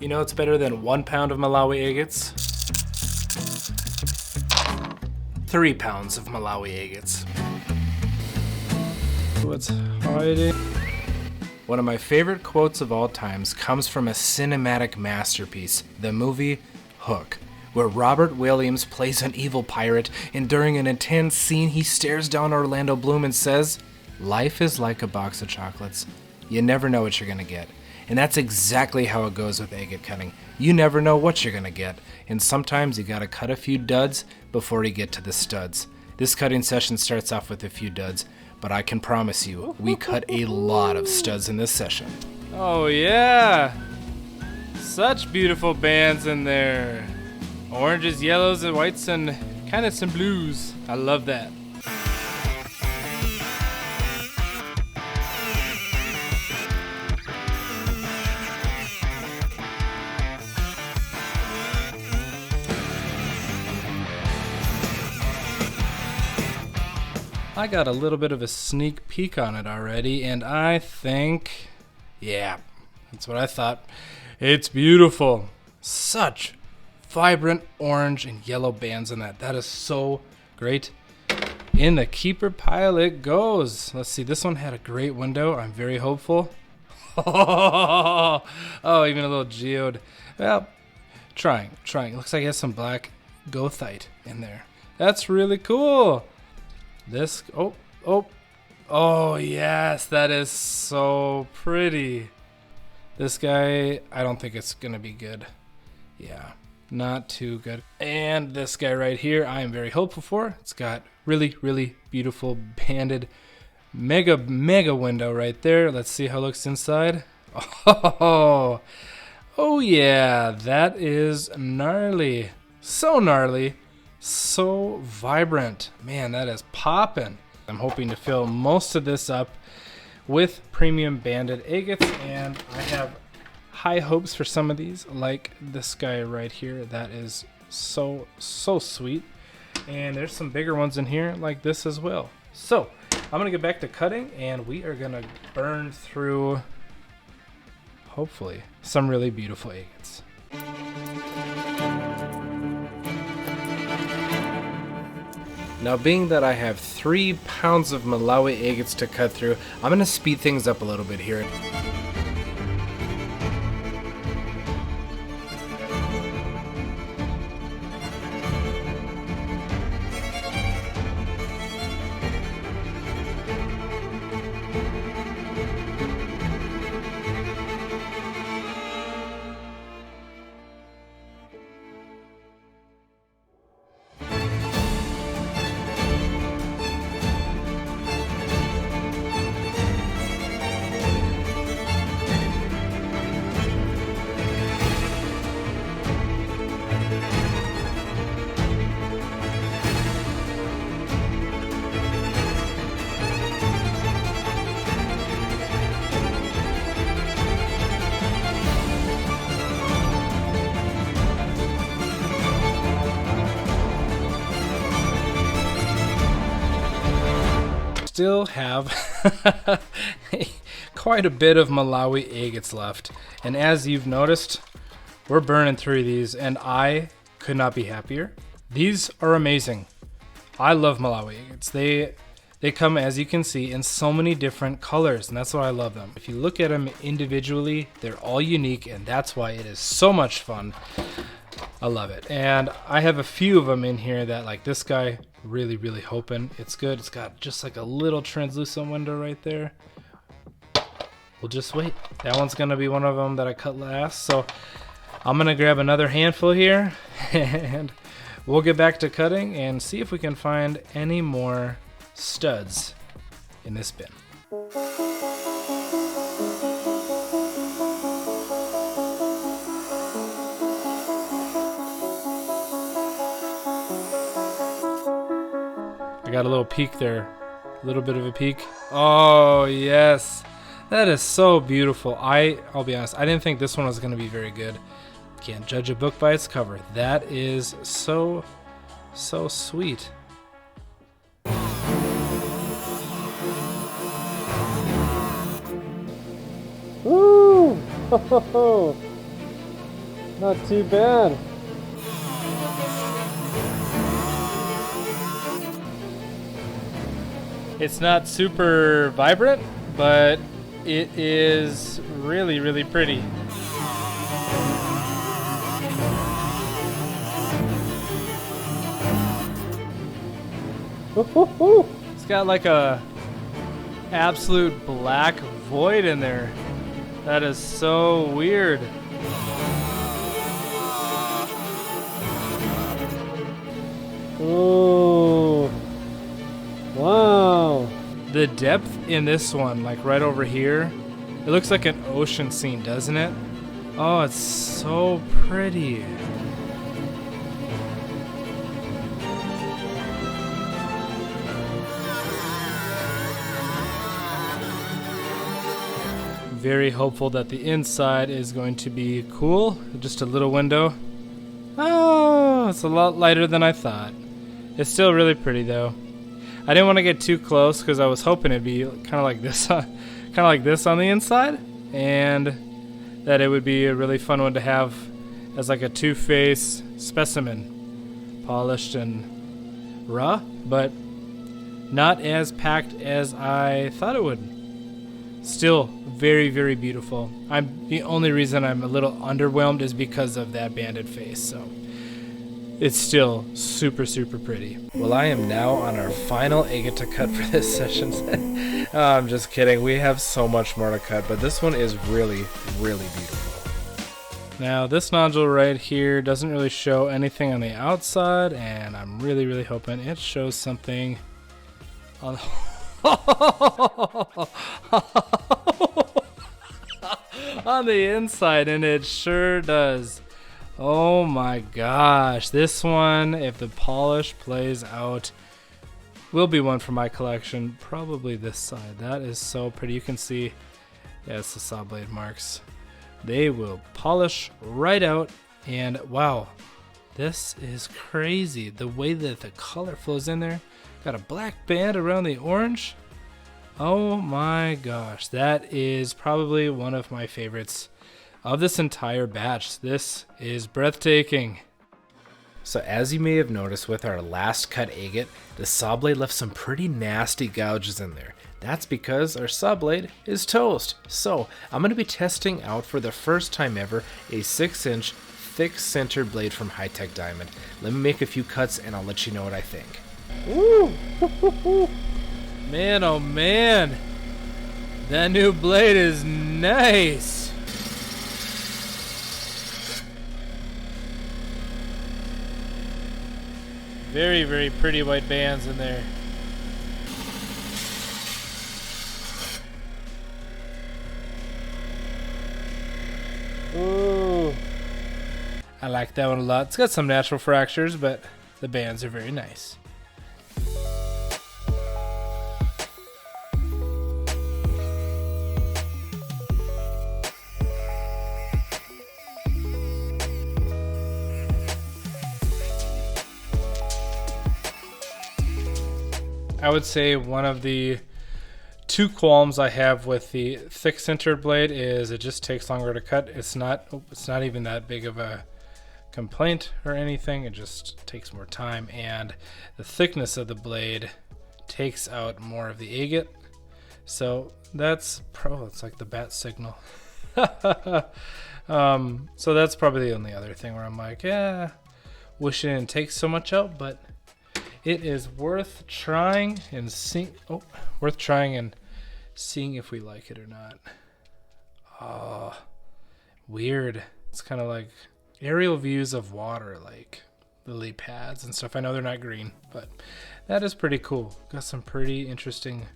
You know it's better than 1 pound of Malawi agates? 3 pounds of Malawi agates. What's hiding? One of my favorite quotes of all times comes from a cinematic masterpiece, the movie Hook, where Robert Williams plays an evil pirate, and during an intense scene he stares down Orlando Bloom and says, "Life is like a box of chocolates. You never know what you're gonna get." And that's exactly how it goes with agate cutting. You never know what you're gonna get, and sometimes you gotta cut a few duds before you get to the studs. This cutting session starts off with a few duds, but I can promise you, we cut a lot of studs in this session. Oh yeah! Such beautiful bands in there. Oranges, yellows, and whites, and kind of some blues. I love that. I got a little bit of a sneak peek on it already, and I think, yeah, that's what I thought. It's beautiful. Such vibrant orange and yellow bands in that. That is so great. In the keeper pile it goes. Let's see, this one had a great window. I'm very hopeful. Oh, even a little geode. Well, trying. Looks like it has some black goethite in there. That's really cool. This, oh yes, that is so pretty. This guy, I don't think it's gonna be good. Yeah, not too good. And this guy right here, I am very hopeful for. It's got really beautiful banded mega window right there. Let's see how it looks inside. Oh yeah, that is gnarly. So gnarly. So vibrant. Man, that is poppin'. I'm hoping to fill most of this up with premium banded agates, and I have high hopes for some of these, like this guy right here. That is so sweet. And there's some bigger ones in here like this as well. So I'm gonna get back to cutting, and we are gonna burn through, hopefully, some really beautiful agates. Now, being that I have 3 pounds of Malawi agates to cut through, I'm going to speed things up a little bit here. Still have quite a bit of Malawi agates left, and as you've noticed, we're burning through these, and I could not be happier. These are amazing. I love Malawi agates. They come, as you can see, in so many different colors, and that's why I love them. If you look at them individually, they're all unique, and that's why it is so much fun. I love it. And I have a few of them in here that, like this guy, really hoping it's good. It's got just like a little translucent window right there. We'll just wait. That one's gonna be one of them that I cut last. So I'm gonna grab another handful here and we'll get back to cutting and see if we can find any more studs in this bin. I got a little peek there, a little bit of a peek. Oh yes, that is so beautiful. I'll be honest, I didn't think this one was going to be very good. Can't judge a book by its cover. That is so sweet. Woo! Not too bad. It's not super vibrant, but it is really, really pretty. It's got like a absolute black void in there. That is so weird. Oh, wow. The depth in this one, like right over here, it looks like an ocean scene, doesn't it? Oh, it's so pretty. Very hopeful that the inside is going to be cool. Just a little window. Oh, it's a lot lighter than I thought. It's still really pretty though. I didn't want to get too close because I was hoping it'd be kind of like this, kind of like this on the inside, and that it would be a really fun one to have as like a two-face specimen, polished and raw, but not as packed as I thought it would. Still very, very beautiful. The only reason I'm a little underwhelmed is because of that banded face, so it's still super, super pretty. Well, I am now on our final agate to cut for this session. Oh, I'm just kidding. We have so much more to cut, but this one is really, really beautiful. Now, this nodule right here doesn't really show anything on the outside, and I'm really, really hoping it shows something on on the inside, and it sure does. Oh my gosh, this one, if the polish plays out, will be one for my collection. Probably this side. That is so pretty. You can see, yeah, it's the saw blade marks. They will polish right out, and wow, this is crazy. The way that the color flows in there. Got a black band around the orange. Oh my gosh, that is probably one of my favorites of this entire batch. This is breathtaking. So as you may have noticed with our last cut agate, the saw blade left some pretty nasty gouges in there. That's because our saw blade is toast. So I'm going to be testing out for the first time ever a 6-inch thick center blade from High Tech Diamond. Let me make a few cuts and I'll let you know what I think. Woo! Man, oh man, that new blade is nice. Very, very pretty white bands in there. Ooh. I like that one a lot. It's got some natural fractures, but the bands are very nice. I would say one of the two qualms I have with the thick centered blade is it just takes longer to cut. It's not even that big of a complaint or anything. It just takes more time, and the thickness of the blade takes out more of the agate. So that's it's like the bat signal. So that's probably the only other thing where I'm like, yeah, wish it didn't take so much out, but it is worth trying and seeing if we like it or not. Oh, weird. It's kind of like aerial views of water, like lily pads and stuff. I know they're not green, but that is pretty cool. Got some pretty interesting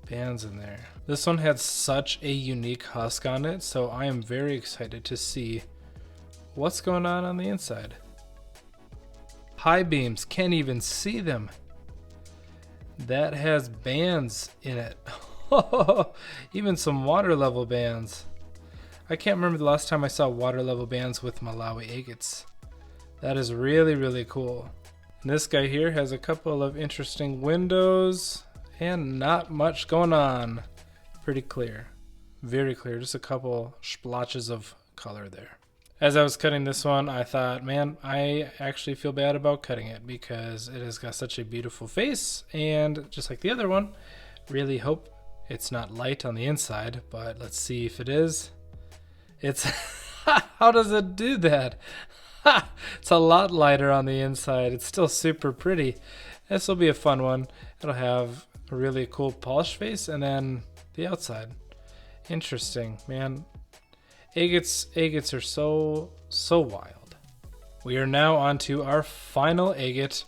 bands in there. This one had such a unique husk on it, so I am very excited to see what's going on the inside. High beams, can't even see them. That has bands in it. Even some water level bands. I can't remember the last time I saw water level bands with Malawi Agates. That is really, really cool. And this guy here has a couple of interesting windows and not much going on. Pretty clear. Very clear. Just a couple splotches of color there. As I was cutting this one, I thought, man, I actually feel bad about cutting it because it has got such a beautiful face, and just like the other one, really hope it's not light on the inside, but let's see if it is. It's how does it do that? It's a lot lighter on the inside. It's still super pretty. This will be a fun one. It'll have a really cool polished face, and then the outside. Interesting, man. Agates are so wild. We are now on to our final agate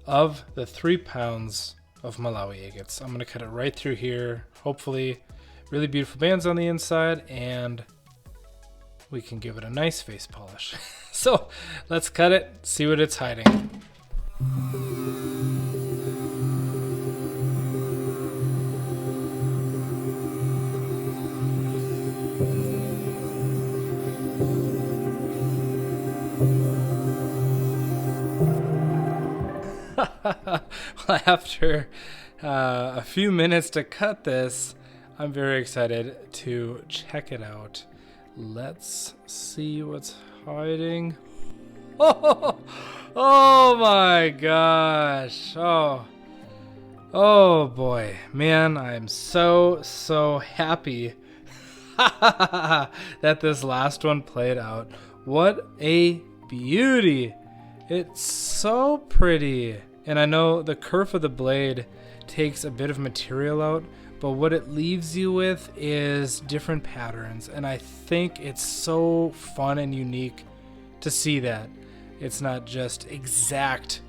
of the 3 pounds of Malawi agates. I'm going to cut it right through here. Hopefully, really beautiful bands on the inside, and we can give it a nice face polish. So let's cut it, see what it's hiding. After a few minutes to cut this, I'm very excited to check it out. Let's see what's hiding. Oh my gosh. Oh boy. Man, I'm so happy that this last one played out. What a beauty. It's so pretty. And I know the curve of the blade takes a bit of material out, but what it leaves you with is different patterns. And I think it's so fun and unique to see that. It's not just exact,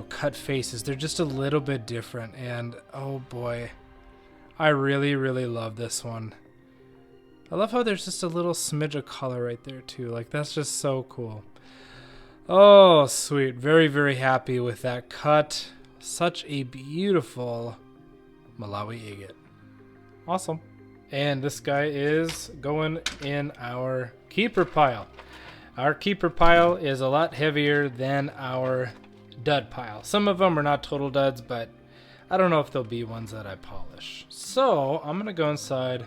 cut faces. They're just a little bit different. And oh boy, I really love this one. I love how there's just a little smidge of color right there too. Like, that's just so cool. Oh, sweet. Very happy with that cut. Such a beautiful Malawi agate. Awesome. And this guy is going in our keeper pile. Our keeper pile is a lot heavier than our dud pile. Some of them are not total duds, but I don't know if they'll be ones that I polish. So I'm going to go inside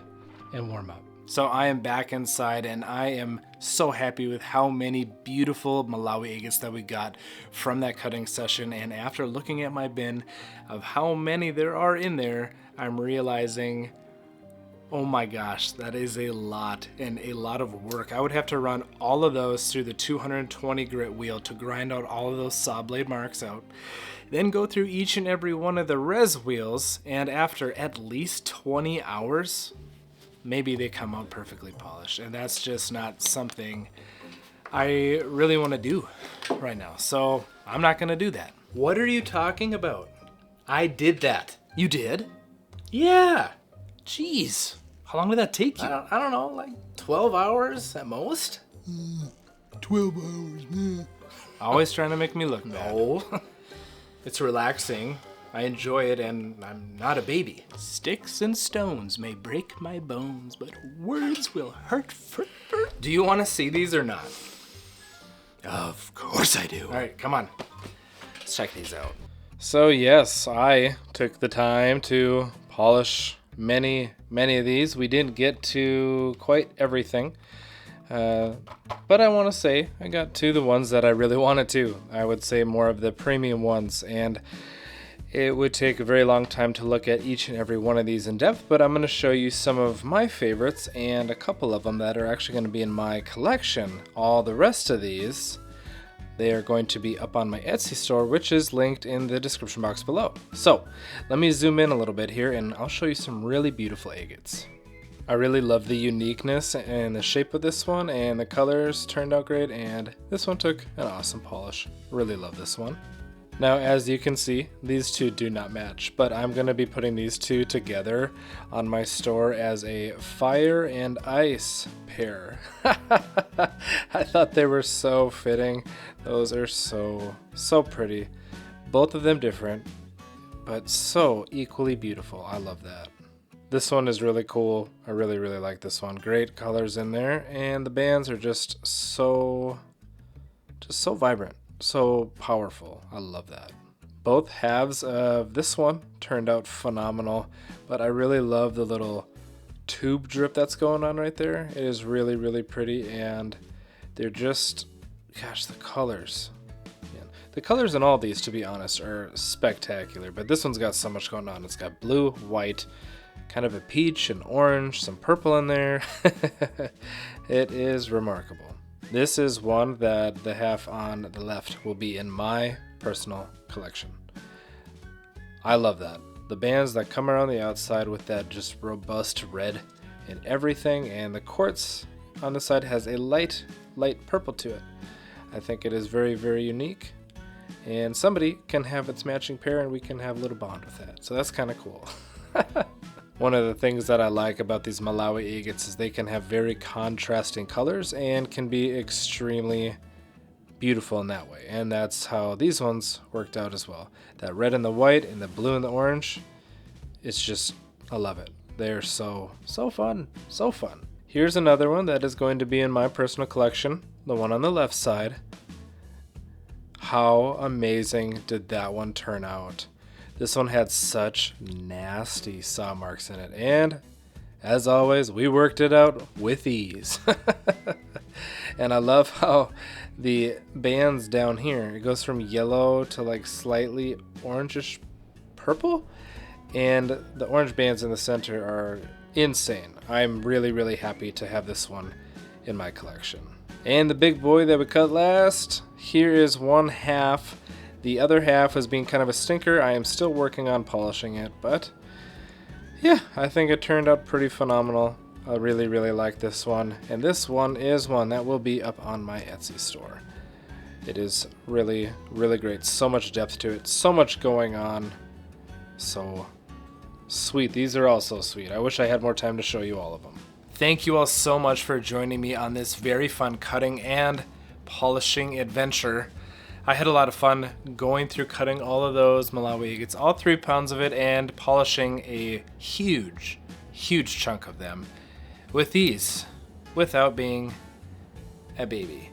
and warm up. So I am back inside, and I am so happy with how many beautiful Malawi agates that we got from that cutting session. And after looking at my bin of how many there are in there, I'm realizing, oh my gosh, that is a lot, and a lot of work. I would have to run all of those through the 220 grit wheel to grind out all of those saw blade marks out. Then go through each and every one of the res wheels, and after at least 20 hours, maybe they come out perfectly polished. And that's just not something I really want to do right now. So I'm not going to do that. What are you talking about? I did that. You did? Yeah. Jeez. How long did that take you? I don't know, like 12 hours at most? 12 hours, man. Always trying to make me look bad. No. It's relaxing. I enjoy it, and I'm not a baby. Sticks and stones may break my bones, but words will hurt forever. Do you want to see these or not? Of course I do. All right, come on. Let's check these out. So yes, I took the time to polish many of these. We didn't get to quite everything, but I want to say I got to the ones that I really wanted to. I would say more of the premium ones, and it would take a very long time to look at each and every one of these in depth, but I'm going to show you some of my favorites and a couple of them that are actually going to be in my collection. All the rest of these, they are going to be up on my Etsy store, which is linked in the description box below. So let me zoom in a little bit here, and I'll show you some really beautiful agates. I really love the uniqueness and the shape of this one, and the colors turned out great, and this one took an awesome polish. Really love this one. Now, as you can see, these two do not match, but I'm going to be putting these two together on my store as a fire and ice pair. I thought they were so fitting. Those are so pretty. Both of them different, but so equally beautiful. I love that. This one is really cool. I really like this one. Great colors in there, and the bands are just so vibrant. So powerful. I love that. Both halves of this one turned out phenomenal, but I really love the little tube drip that's going on right there. It is really pretty, and They're just, gosh, the colors. Yeah. The colors in all these, to be honest, are spectacular. But this one's got so much going on. It's got blue, white, kind of a peach and orange, some purple in there. It is remarkable. This is one that the half on the left will be in my personal collection. I love that. The bands that come around the outside with that just robust red and everything, and the quartz on the side has a light purple to it. I think it is very, very unique, and somebody can have its matching pair and we can have a little bond with that. So that's kind of cool. One of the things that I like about these Malawi agates is they can have very contrasting colors and can be extremely beautiful in that way. And that's how these ones worked out as well. That red and the white and the blue and the orange, it's just, I love it. They're so fun, so fun. Here's another one that is going to be in my personal collection, the one on the left side. How amazing did that one turn out? This one had such nasty saw marks in it, and as always, we worked it out with ease. And I love how the bands down here, it goes from yellow to like slightly orangish purple, and the orange bands in the center are insane. I'm really, really happy to have this one in my collection. And the big boy that we cut last, here is one half. The other half was being kind of a stinker. I am still working on polishing it, but yeah, I think it turned out pretty phenomenal. I really, really like this one, and this one is one that will be up on my Etsy store. It is really, really great. So much depth to it, so much going on. So sweet. These are all so sweet. I wish I had more time to show you all of them. Thank you all so much for joining me on this very fun cutting and polishing adventure. I had a lot of fun going through cutting all of those Malawi agates, all 3 pounds of it, and polishing a huge, huge chunk of them with ease, without being a baby.